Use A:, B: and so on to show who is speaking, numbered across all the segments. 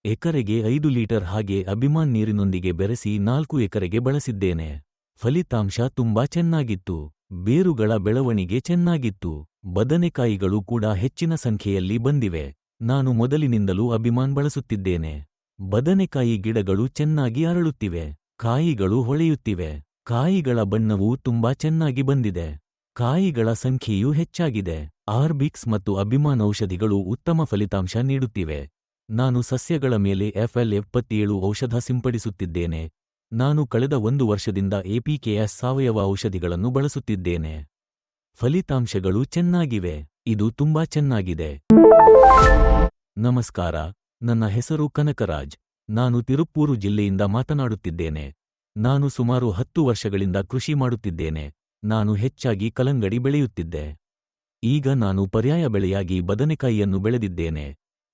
A: ಎಕರೆಗೆ 5 ಲೀಟರ್ ಹಾಗೆ ಅಭಿಮಾನ್ ನೀರಿನೊಂದಿಗೆ ಬೆರೆಸಿ 4 ಎಕರೆಗೆ ಬಳಸಿದ್ದೇನೆ. ಫಲಿತಾಂಶ ತುಂಬಾ ಚೆನ್ನಾಗಿತ್ತು. ಬೇರುಗಳ ಬೆಳವಣಿಗೆ ಚೆನ್ನಾಗಿತ್ತು. ಬದನೆಕಾಯಿಗಳು ಕೂಡ ಹೆಚ್ಚಿನ ಸಂಖ್ಯೆಯಲ್ಲಿ ಬಂದಿವೆ. ನಾನು ಮೊದಲಿನಿಂದಲೂ ಅಭಿಮಾನ್ ಬಳಸುತ್ತಿದ್ದೇನೆ. ಬದನೆಕಾಯಿ ಗಿಡಗಳು ಚೆನ್ನಾಗಿ ಅರಳುತ್ತಿವೆ. ಕಾಯಿಗಳು ಹೊಳೆಯುತ್ತಿವೆ. ಕಾಯಿಗಳ ಬಣ್ಣವೂ ತುಂಬಾ ಚೆನ್ನಾಗಿ ಬಂದಿದೆ. ಕಾಯಿಗಳ ಸಂಖ್ಯೆಯೂ ಹೆಚ್ಚಾಗಿದೆ. ಆರ್ಬಿಕ್ಸ್ ಮತ್ತು ಅಭಿಮಾನ್ ಔಷಧಿಗಳು ಉತ್ತಮ ಫಲಿತಾಂಶ ನೀಡುತ್ತಿವೆ. ನಾನು ಸಸ್ಯಗಳ ಮೇಲೆ FL77 ಔಷಧ ಸಿಂಪಡಿಸುತ್ತಿದ್ದೇನೆ. ನಾನು ಕಳೆದ 1 ವರ್ಷದಿಂದ APKS ಸಾವಯವ ಔಷಧಿಗಳನ್ನು ಬಳಸುತ್ತಿದ್ದೇನೆ. ಫಲಿತಾಂಶಗಳು ಚೆನ್ನಾಗಿವೆ. ಇದು ತುಂಬಾ ಚೆನ್ನಾಗಿದೆ. ನಮಸ್ಕಾರ, ನನ್ನ ಹೆಸರು ಕನಕರಾಜ್. ನಾನು ತಿರುಪ್ಪೂರು ಜಿಲ್ಲೆಯಿಂದ ಮಾತನಾಡುತ್ತಿದ್ದೇನೆ. ನಾನು ಸುಮಾರು 10 ವರ್ಷಗಳಿಂದ ಕೃಷಿ ಮಾಡುತ್ತಿದ್ದೇನೆ. ನಾನು ಹೆಚ್ಚಾಗಿ ಕಲ್ಲಂಗಡಿ ಬೆಳೆಯುತ್ತಿದ್ದೆ. ಈಗ ನಾನು ಪರ್ಯಾಯ ಬೆಳೆಯಾಗಿ ಬದನೆಕಾಯಿಯನ್ನು ಬೆಳೆದಿದ್ದೇನೆ.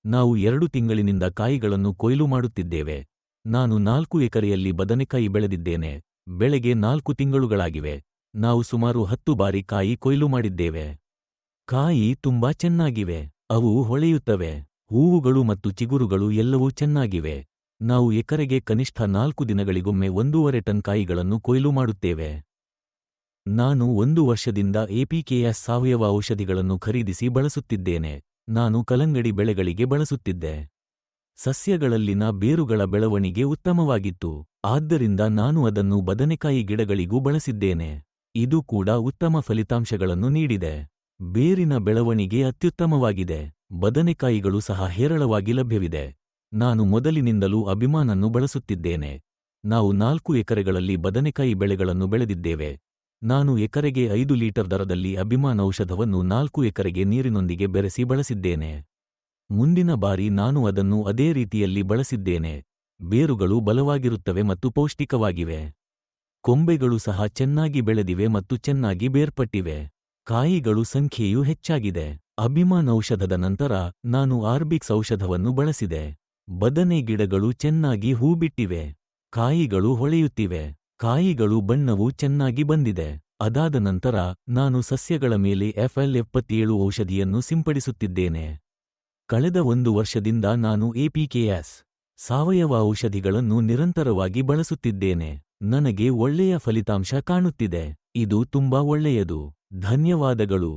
A: ನಾವು 2 ತಿಂಗಳಿನಿಂದ ಕಾಯಿಗಳನ್ನು ಕೊಯ್ಲು ಮಾಡುತ್ತಿದ್ದೇವೆ. ನಾನು 4 ಎಕರೆಯಲ್ಲಿ ಬದನೆಕಾಯಿ ಬೆಳೆದಿದ್ದೇನೆ. ಬೆಳೆಗೆ 4 ತಿಂಗಳುಗಳಾಗಿವೆ. ನಾವು ಸುಮಾರು 10 ಬಾರಿ ಕಾಯಿ ಕೊಯ್ಲು ಮಾಡಿದ್ದೇವೆ. ಕಾಯಿ ತುಂಬಾ ಚೆನ್ನಾಗಿವೆ. ಅವು ಹೊಳೆಯುತ್ತವೆ. ಹೂವುಗಳು ಮತ್ತು ಚಿಗುರುಗಳು ಎಲ್ಲವೂ ಚೆನ್ನಾಗಿವೆ. ನಾವು ಎಕರೆಗೆ ಕನಿಷ್ಠ 4 ದಿನಗಳಿಗೊಮ್ಮೆ 1.5 ಟನ್ ಕಾಯಿಗಳನ್ನು ಕೊಯ್ಲು ಮಾಡುತ್ತೇವೆ. ನಾನು 1 ವರ್ಷದಿಂದ APKS ಸಾವಯವ ಔಷಧಿಗಳನ್ನು ಖರೀದಿಸಿ ಬಳಸುತ್ತಿದ್ದೇನೆ. ನಾನು ಕಲ್ಲಂಗಡಿ ಬೆಳೆಗಳಿಗೆ ಬಳಸುತ್ತಿದ್ದೆ. ಸಸ್ಯಗಳಲ್ಲಿನ ಬೇರುಗಳ ಬೆಳವಣಿಗೆ ಉತ್ತಮವಾಗಿತ್ತು. ಆದ್ದರಿಂದ ನಾನು ಅದನ್ನು ಬದನೆಕಾಯಿ ಗಿಡಗಳಿಗೂ ಬಳಸಿದ್ದೇನೆ. ಇದು ಕೂಡ ಉತ್ತಮ ಫಲಿತಾಂಶಗಳನ್ನು ನೀಡಿದೆ. ಬೇರಿನ ಬೆಳವಣಿಗೆ ಅತ್ಯುತ್ತಮವಾಗಿದೆ. ಬದನೆಕಾಯಿಗಳು ಸಹ ಹೇರಳವಾಗಿ ಲಭ್ಯವಿದೆ. ನಾನು ಮೊದಲಿನಿಂದಲೂ ಅಭಿಮಾನನ್ನು ಬಳಸುತ್ತಿದ್ದೇನೆ. ನಾವು 4 ಎಕರೆಗಳಲ್ಲಿ ಬದನೆಕಾಯಿ ಬೆಳೆಗಳನ್ನು ಬೆಳೆದಿದ್ದೇವೆ. ನಾನು ಎಕರೆಗೆ 5 ಲೀಟರ್ ದರದಲ್ಲಿ ಅಭಿಮಾನ್ ಔಷಧವನ್ನು 4 ಎಕರೆಗೆ ನೀರಿನೊಂದಿಗೆ ಬೆರೆಸಿ ಬಳಸಿದ್ದೇನೆ. ಮುಂದಿನ ಬಾರಿ ನಾನು ಅದನ್ನು ಅದೇ ರೀತಿಯಲ್ಲಿ ಬಳಸಿದ್ದೇನೆ. ಬೇರುಗಳು ಬಲವಾಗಿರುತ್ತವೆ ಮತ್ತು ಪೌಷ್ಟಿಕವಾಗಿವೆ. ಕೊಂಬೆಗಳು ಸಹ ಚೆನ್ನಾಗಿ ಬೆಳೆದಿವೆ ಮತ್ತು ಚೆನ್ನಾಗಿ ಬೇರ್ಪಟ್ಟಿವೆ. ಕಾಯಿಗಳು ಸಂಖ್ಯೆಯೂ ಹೆಚ್ಚಾಗಿದೆ. ಅಭಿಮಾನ್ ಔಷಧದ ನಂತರ ನಾನು ಆರ್ಬಿಕ್ಸ್ ಔಷಧವನ್ನು ಬಳಸಿದೆ. ಬದನೆ ಗಿಡಗಳು ಚೆನ್ನಾಗಿ ಹೂ ಬಿಟ್ಟಿವೆ. ಕಾಯಿಗಳು ಹೊಳೆಯುತ್ತಿವೆ. ಕಾಯಿಗಳು ಬಣ್ಣವೂ ಚೆನ್ನಾಗಿ ಬಂದಿದೆ. ಅದಾದ ನಂತರ ನಾನು ಸಸ್ಯಗಳ ಮೇಲೆ FL77 ಔಷಧಿಯನ್ನು ಸಿಂಪಡಿಸುತ್ತಿದ್ದೇನೆ. ಕಳೆದ 1 ವರ್ಷದಿಂದ ನಾನು APKS ಸಾವಯವ ಔಷಧಿಗಳನ್ನು ನಿರಂತರವಾಗಿ ಬಳಸುತ್ತಿದ್ದೇನೆ. ನನಗೆ ಒಳ್ಳೆಯ ಫಲಿತಾಂಶ ಕಾಣುತ್ತಿದೆ. ಇದು ತುಂಬಾ ಒಳ್ಳೆಯದು. ಧನ್ಯವಾದಗಳು.